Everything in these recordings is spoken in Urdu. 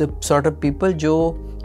the sort of people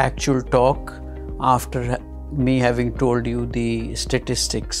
actual talk after me having told you the statistics.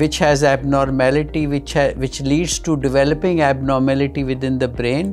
which has abnormality which leads to developing abnormality within the brain,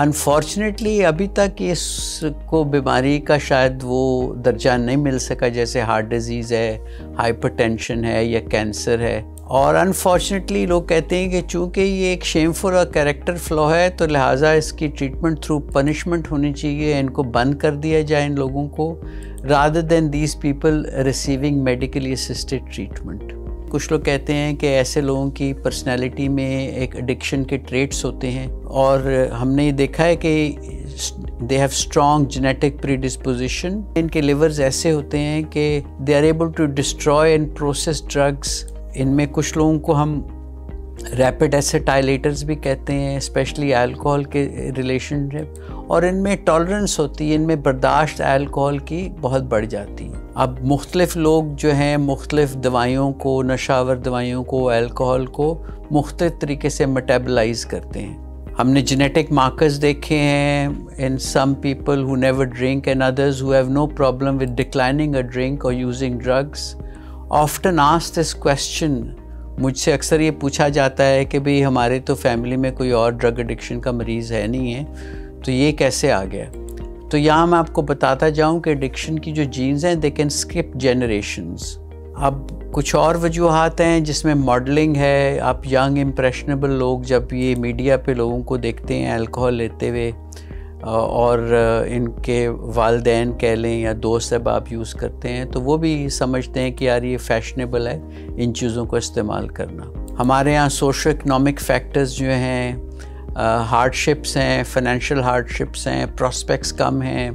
unfortunately ابھی تک اس کو بیماری کا شاید وہ درجہ نہیں مل سکا جیسے ہارٹ ڈیزیز ہے، ہائپر ٹینشن ہے یا کینسر ہے. اور انفارچونیٹلی لوگ کہتے ہیں کہ چونکہ یہ ایک شیمفل اور کریکٹر فلو ہے تو لہٰذا اس کی ٹریٹمنٹ تھرو پنشمنٹ ہونی چاہیے، ان کو بند کر دیا جائے ان لوگوں کو، rather than these people receiving medically assisted treatment. کچھ لوگ کہتے ہیں کہ ایسے لوگوں کی پرسنالٹی میں ایک ایڈکشن کے ٹریٹس ہوتے ہیں، اور ہم نے یہ دیکھا ہے کہ they have strong genetic predisposition. ان کے لیورز ایسے ہوتے ہیں کہ they are able to destroy and process drugs. ان میں کچھ لوگوں کو ہم ریپڈ ایسیٹائلیٹرز بھی کہتے ہیں، اسپیشلی الکوہل کے ریلیشن شپ، اور ان میں ٹالرنس ہوتی ہے، ان میں برداشت الکوہل کی بہت بڑھ جاتی ہے. اب مختلف لوگ جو ہیں مختلف دوائیوں کو، نشاور دوائیوں کو، الکوہل کو مختلف طریقے سے میٹابلائز کرتے ہیں. ہم نے جینیٹک مارکرز دیکھے ہیں in some people who never drink and others who have no problem with declining a drink or using drugs. Often asked this question، مجھ سے اکثر یہ پوچھا جاتا ہے کہ بھئی ہمارے تو فیملی میں کوئی اور ڈرگ ایڈکشن کا مریض ہے نہیں ہے، تو یہ کیسے آ گیا؟ تو یہاں میں آپ کو بتاتا جاؤں کہ ایڈکشن کی جو جینز ہیں they can skip generations. اب کچھ اور وجوہات ہیں جس میں ماڈلنگ ہے. آپ ینگ امپریشنیبل لوگ جب یہ میڈیا پہ لوگوں کو دیکھتے ہیں الکوہول لیتے ہوئے، اور ان کے والدین کہہ لیں یا دوست احباب یوز کرتے ہیں، تو وہ بھی سمجھتے ہیں کہ یار یہ فیشنیبل ہے ان چیزوں کو استعمال کرنا. ہمارے یہاں سوشو اکنامک فیکٹرز جو ہیں، ہارڈ شپس ہیں، فائنینشیل ہارڈ شپس ہیں، پراسپیکٹس کم ہیں،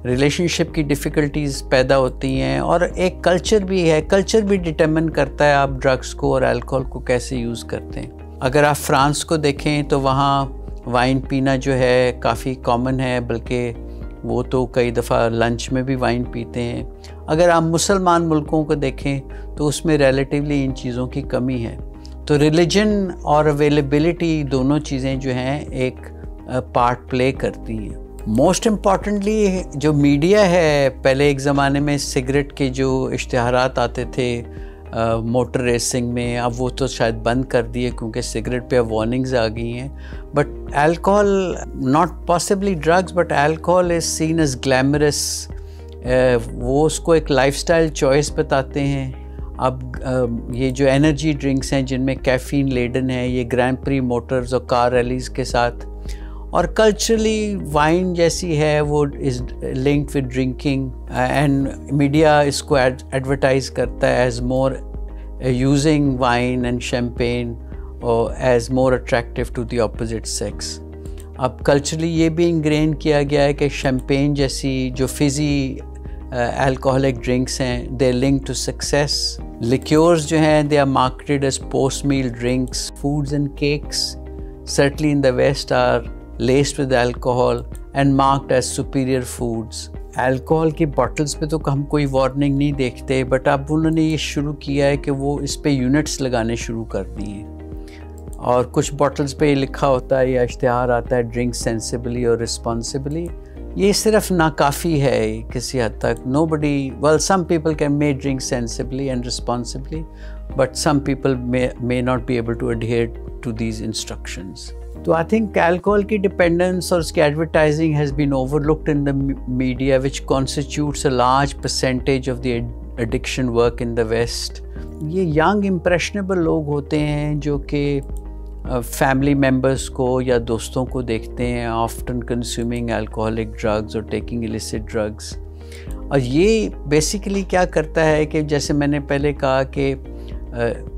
ریلیشن شپ کی ڈیفیکلٹیز پیدا ہوتی ہیں، اور ایک کلچر بھی ہے. کلچر بھی ڈٹرمن کرتا ہے آپ ڈرگس کو اور الکوہول کو کیسے یوز کرتے ہیں. اگر آپ فرانس کو دیکھیں تو وہاں وائن پینا جو ہے کافی کامن ہے، بلکہ وہ تو کئی دفعہ لنچ میں بھی وائن پیتے ہیں. اگر آپ مسلمان ملکوں کو دیکھیں تو اس میں ریلیٹیولی ان چیزوں کی کمی ہے. تو ریلیجن اور اویلیبلٹی دونوں چیزیں جو ہیں ایک پارٹ پلے کرتی ہیں. موسٹ امپورٹنٹلی جو میڈیا ہے، پہلے ایک زمانے میں سگریٹ کے جو اشتہارات آتے تھے موٹر ریسنگ میں، اب وہ تو شاید بند کر دیے کیونکہ سگریٹ پہ اب وارننگز آ گئی ہیں. But alcohol, not possibly drugs but alcohol is seen as glamorous. وہ اس کو ایک لائف سٹائل چوائس بتاتے ہیں. اب یہ جو انرجی ڈرنکس ہیں جن میں کیفین لیڈن ہے، یہ گرینڈ پری موٹرز اور کار ریلیز کے ساتھ، اور کلچرلی وائن جیسی ہے وہ is linked with drinking, and media اس کو ایڈورٹائز کرتا ہے as more using wine and champagne اور as more attractive to the opposite sex. اب کلچرلی یہ بھی انگرین کیا گیا ہے کہ شیمپین جیسی جو فزی الکوہولک ڈرنکس ہیں they link to success. Liqueurs جو ہیں they are marketed as post meal drinks. Foods and cakes certainly in the West are laced with alcohol and marked as superior foods. Alcohol کی باٹلز پہ تو ہم کوئی وارننگ نہیں دیکھتے، بٹ اب انہوں نے یہ شروع کیا ہے کہ وہ اس پہ یونٹس لگانے شروع کر دی ہیں، اور کچھ باٹلز پہ یہ لکھا ہوتا ہے یا اشتہار آتا ہے ڈرنک سینسیبلی اور رسپانسبلی. یہ صرف ناکافی ہے کسی حد تک. Nobody, well, some people may drink sensibly and responsibly, but some people may not be able to adhere to these instructions. So I think alcohol ki dependence or uski advertising has been overlooked in the media, which constitutes a large percentage of the addiction work in the West. یہ young impressionable لوگ ہوتے ہیں جو کہ فیملی ممبرس کو یا دوستوں کو دیکھتے ہیں آفٹن کنزیومنگ الکوہولک ڈرگز اور ٹیکنگ illicit ڈرگز. اور یہ بیسیکلی کیا کرتا ہے کہ جیسے میں نے پہلے کہا کہ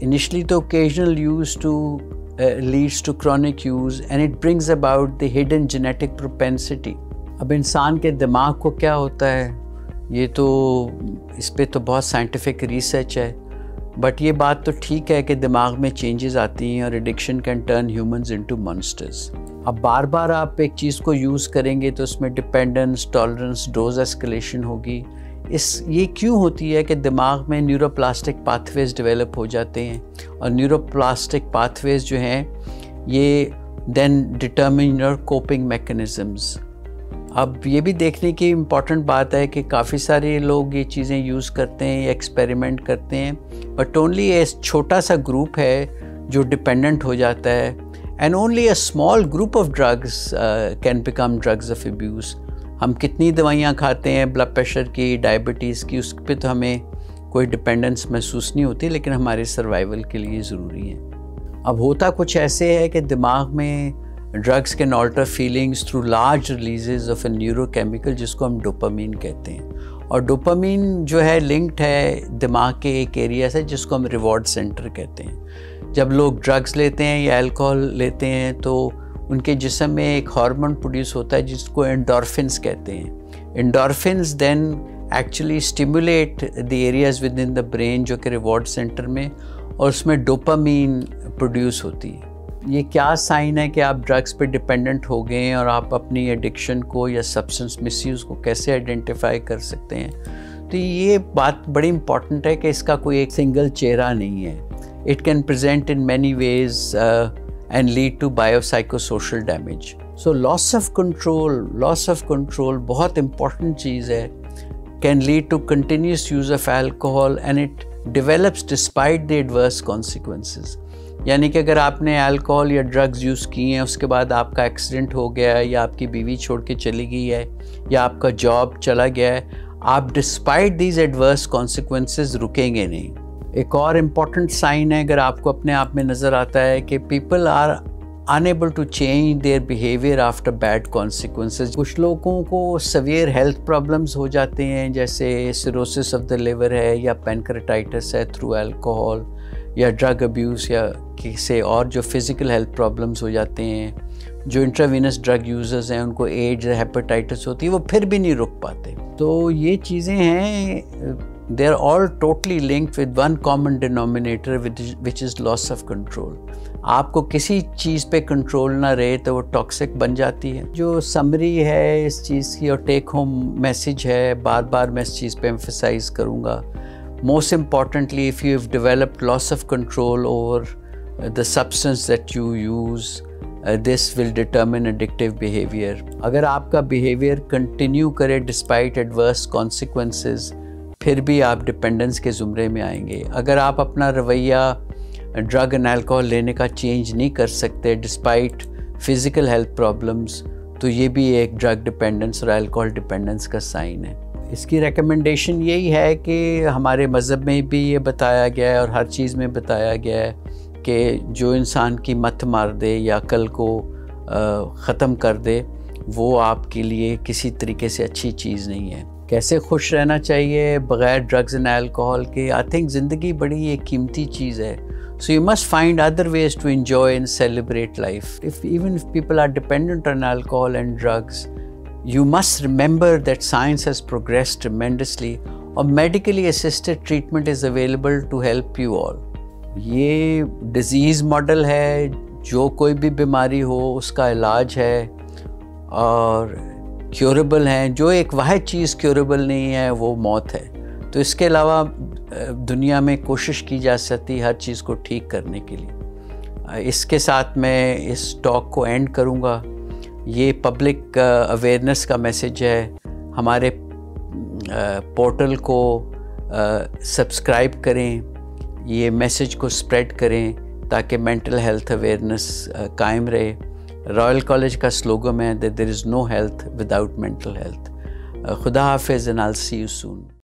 انیشلی تو occasional use to leads to chronic use and it brings about the hidden genetic propensity. اب انسان کے دماغ کو کیا ہوتا ہے، یہ تو اس پہ تو بہت سائنٹیفک ریسرچ ہے، بٹ یہ بات تو ٹھیک ہے کہ دماغ میں چینجز آتی ہیں اور addiction can turn humans into monsters. اب بار بار آپ ایک چیز کو یوز کریں گے تو اس میں ڈپینڈنس، ٹالرنس، ڈوز ایسکلیشن ہوگی. یہ کیوں ہوتی ہے کہ دماغ میں نیورو پلاسٹک پاتھ ویز ڈیولپ ہو جاتے ہیں، اور نیورو پلاسٹک پاتھ ویز جو ہیں یہ دین ڈٹرمن یور کوپنگ میکنزمز. اب یہ بھی دیکھنے کی امپورٹنٹ بات ہے کہ کافی سارے لوگ یہ چیزیں یوز کرتے ہیں یا ایکسپیریمنٹ کرتے ہیں، بٹ اونلی ایک چھوٹا سا گروپ ہے جو ڈپینڈنٹ ہو جاتا ہے. and only a small group of drugs can become drugs of abuse. ہم کتنی دوائیاں کھاتے ہیں بلڈ پریشر کی, ڈائبٹیز کی, اس پہ تو ہمیں کوئی ڈپینڈنس محسوس نہیں ہوتی, لیکن ہمارے سروائیول کے لیے ضروری ہے. اب ہوتا کچھ ایسے ہے کہ دماغ میں drugs can alter feelings through large releases of a neuro chemical جس کو ہم ڈوپامین کہتے ہیں. اور ڈوپامین جو ہے لنکڈ ہے دماغ کے ایک ایریا سے جس کو ہم ریوارڈ سینٹر کہتے ہیں. جب لوگ ڈرگس لیتے ہیں یا الکوہل لیتے ہیں تو ان کے جسم میں ایک ہارمون پروڈیوس ہوتا ہے جس کو انڈورفنس کہتے ہیں. Endorphins then actually stimulate the areas within the brain جو کہ ریوارڈ سینٹر میں, اور اس میں ڈوپامین پروڈیوس ہوتی ہے. یہ کیا سائن ہے کہ آپ ڈرگس پہ ڈپینڈنٹ ہو گئے ہیں, اور آپ اپنی ایڈکشن کو یا سبسٹنس مس یوز کو کیسے آئیڈینٹیفائی کر سکتے ہیں؟ تو یہ بات بڑی امپورٹنٹ ہے کہ اس کا کوئی ایک سنگل چہرہ نہیں ہے. It can present in many ways and lead to biopsychosocial damage. So loss of control بہت important چیز ہے, can lead to continuous use of alcohol and it develops despite the adverse consequences. یعنی کہ اگر آپ نے الکوہل یا ڈرگز یوز کی ہیں, اس کے بعد آپ کا ایکسیڈنٹ ہو گیا ہے, یا آپ کی بیوی چھوڑ کے چلی گئی ہے, یا آپ کا جاب چلا گیا ہے, آپ ڈسپائٹ دیز ایڈورس کانسیکوینسز رکیں گے نہیں. ایک اور امپورٹنٹ سائن ہے اگر آپ کو اپنے آپ میں نظر آتا ہے کہ people are unable to change their behavior after bad consequences. کچھ لوگوں کو سویئر ہیلتھ پرابلمز ہو جاتے ہیں, جیسے سیروسس آف دا لیور ہے, یا پینکریٹائٹس ہے تھرو الکوہول, یا ڈرگ ابیوز, یا کسی اور جو فزیکل ہیلتھ پرابلمز ہو جاتے ہیں. جو انٹراوینس ڈرگ یوزرز ہیں ان کو ایڈز, ہیپاٹائٹس ہوتی ہے, وہ پھر بھی نہیں رک پاتے. تو یہ چیزیں ہیں, they are all totally linked with one common denominator which is loss of control. آپ کو کسی چیز پہ کنٹرول نہ رہے تو وہ ٹاکسک بن جاتی ہے. جو سمری ہے اس چیز کی اور ٹیک ہوم میسیج ہے, بار بار میں اس چیز پہ ایمفیسائز کروں گا. Most importantly, if you have developed loss of control over the substance that you use, this will determine addictive behavior. اگر آپ کا behavior continue کرے despite adverse consequences, پھر بھی آپ ڈپینڈنس کے زمرے میں آئیں گے. اگر آپ اپنا رویہ ڈرگ اینڈ الکوہل لینے کا چینج نہیں کر سکتے ڈسپائٹ فزیکل ہیلتھ پرابلمس, تو یہ بھی ایک ڈرگ ڈپینڈنس اور الکوہل ڈپینڈنس کا سائن ہے. اس کی ریکمنڈیشن یہی ہے کہ ہمارے مذہب میں بھی یہ بتایا گیا ہے اور ہر چیز میں بتایا گیا ہے کہ جو انسان کی مت مار دے یا عقل کو ختم کر دے وہ آپ کے لیے کسی طریقے سے اچھی چیز نہیں ہے. کیسے خوش رہنا چاہیے بغیر ڈرگز اینڈ الکوہل کے؟ آئی تھنک زندگی بڑی ایک قیمتی چیز ہے. So you must find other ways to enjoy and celebrate life. Even if people are dependent on alcohol and drugs, you must remember that science has progressed tremendously or medically assisted treatment is available to help you all. یہ ڈیزیز ماڈل ہے, جو کوئی بھی بیماری ہو اس کا علاج ہے اور کیوریبل ہیں. جو ایک واحد چیز کیوریبل نہیں ہے وہ موت ہے. تو اس کے علاوہ دنیا میں کوشش کی جا سکتی ہر چیز کو ٹھیک کرنے کے لیے. اس کے ساتھ میں اس ٹاک کو اینڈ کروں گا. یہ پبلک اویئرنیس کا میسیج ہے. ہمارے پورٹل کو سبسکرائب کریں, یہ میسیج کو اسپریڈ کریں تاکہ مینٹل ہیلتھ اویئرنیس قائم رہے. رائل کالج کا سلوگن ہے that there is no health without mental health. خدا حافظ and I'll see you soon.